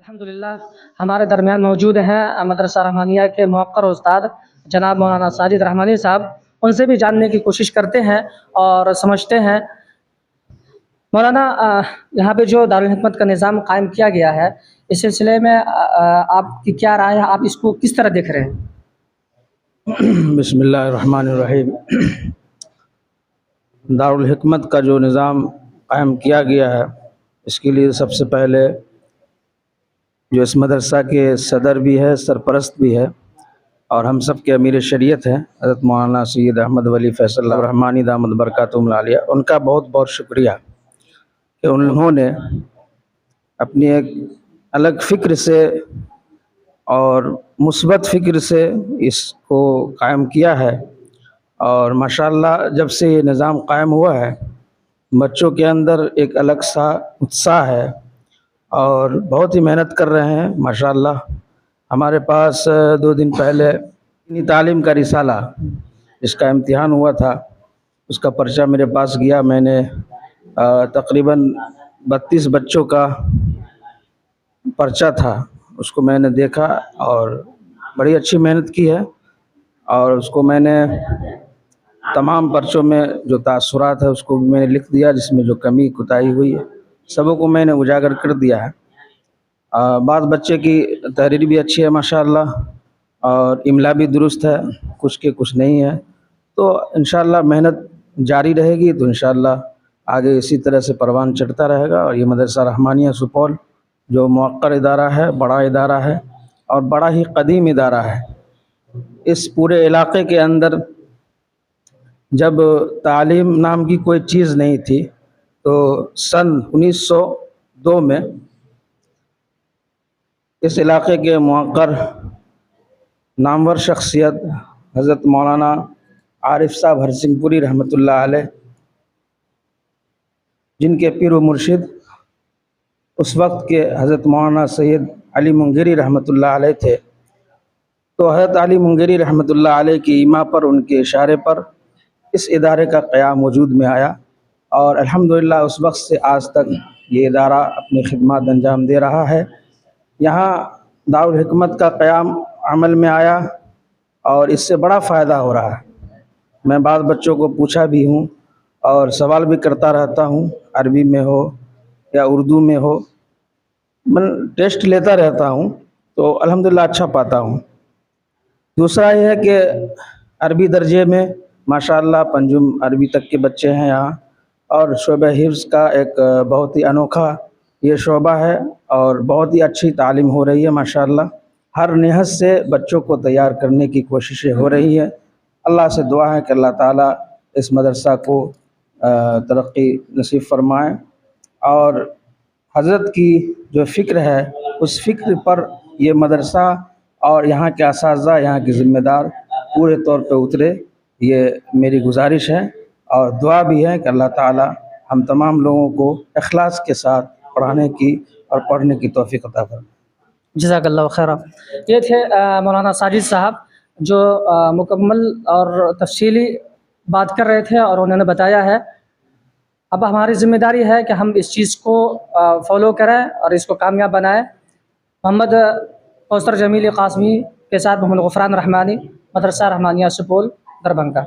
الحمدللہ ہمارے درمیان موجود ہیں مدرسہ رحمانیہ کے موقر استاد جناب مولانا ساجد رحمانی صاحب. ان سے بھی جاننے کی کوشش کرتے ہیں اور سمجھتے ہیں. مولانا یہاں پہ جو دارالحکمت کا نظام قائم کیا گیا ہے اس سلسلے میں آپ کی کیا رائے ہے؟ آپ اس کو کس طرح دیکھ رہے ہیں؟ بسم اللہ الرحمن الرحیم. دارالحکمت کا جو نظام قائم کیا گیا ہے اس کے لیے سب سے پہلے جو اس مدرسہ کے صدر بھی ہے، سرپرست بھی ہے، اور ہم سب کے امیر شریعت ہیں حضرت مولانا سید احمد ولی فیصل رحمانی دامت برکاتہم العالیہ، ان کا بہت بہت شکریہ کہ انہوں نے اپنی ایک الگ فکر سے اور مثبت فکر سے اس کو قائم کیا ہے. اور ماشاءاللہ جب سے یہ نظام قائم ہوا ہے بچوں کے اندر ایک الگ سا اتساہ ہے اور بہت ہی محنت کر رہے ہیں ماشاءاللہ. ہمارے پاس 2 دن پہلے تعلیم کا رسالہ اس کا امتحان ہوا تھا، اس کا پرچہ میرے پاس گیا. میں نے تقریباً 32 بچوں کا پرچہ تھا، اس کو میں نے دیکھا اور بڑی اچھی محنت کی ہے. اور اس کو میں نے تمام پرچوں میں جو تاثرات ہے اس کو بھی میں نے لکھ دیا، جس میں جو کمی کوتاہی ہوئی ہے سبوں کو میں نے اجاگر کر دیا ہے. بعض بچے کی تحریر بھی اچھی ہے ماشاءاللہ اور املا بھی درست ہے، کچھ کے کچھ نہیں ہے. تو انشاءاللہ محنت جاری رہے گی تو انشاءاللہ آگے اسی طرح سے پروان چڑھتا رہے گا. اور یہ مدرسہ رحمانیہ سپول جو موقر ادارہ ہے، بڑا ادارہ ہے اور بڑا ہی قدیم ادارہ ہے. اس پورے علاقے کے اندر جب تعلیم نام کی کوئی چیز نہیں تھی تو سن 1902 میں اس علاقے کے موقر نامور شخصیت حضرت مولانا عارف صاحب ہرسنگھ پوری رحمۃ اللہ علیہ، جن کے پیر و مرشد اس وقت کے حضرت مولانا سید علی منگیری رحمۃ اللہ علیہ تھے. تو حضرت علی منگیری رحمۃ اللہ علیہ کی ایما پر، ان کے اشارے پر اس ادارے کا قیام وجود میں آیا اور الحمدللہ اس وقت سے آج تک یہ ادارہ اپنی خدمات انجام دے رہا ہے. یہاں دارالحکمت کا قیام عمل میں آیا اور اس سے بڑا فائدہ ہو رہا ہے. میں بعض بچوں کو پوچھا بھی ہوں اور سوال بھی کرتا رہتا ہوں، عربی میں ہو یا اردو میں ہو، میں ٹیسٹ لیتا رہتا ہوں تو الحمدللہ اچھا پاتا ہوں. دوسرا یہ ہے کہ عربی درجے میں ماشاءاللہ پنجم عربی تک کے بچے ہیں یہاں، اور شعبہ حفظ کا ایک بہت ہی انوکھا یہ شعبہ ہے اور بہت ہی اچھی تعلیم ہو رہی ہے ماشاءاللہ. ہر نہج سے بچوں کو تیار کرنے کی کوششیں ہو رہی ہیں. اللہ سے دعا ہے کہ اللہ تعالیٰ اس مدرسہ کو ترقی نصیب فرمائیں اور حضرت کی جو فکر ہے اس فکر پر یہ مدرسہ اور یہاں کے اساتذہ، یہاں کے ذمہ دار پورے طور پہ اترے. یہ میری گزارش ہے اور دعا بھی ہے کہ اللہ تعالیٰ ہم تمام لوگوں کو اخلاص کے ساتھ پڑھانے کی اور پڑھنے کی توفیق عطا فرمائے. جزاک اللہ خیر. یہ تھے مولانا ساجد صاحب جو مکمل اور تفصیلی بات کر رہے تھے اور انہوں نے بتایا ہے. اب ہماری ذمہ داری ہے کہ ہم اس چیز کو فالو کریں اور اس کو کامیاب بنائیں. محمد کوثر جمیل قاسمی کے ساتھ محمد غفران رحمانی، مدرسہ رحمانیہ سپول، دربھنگہ.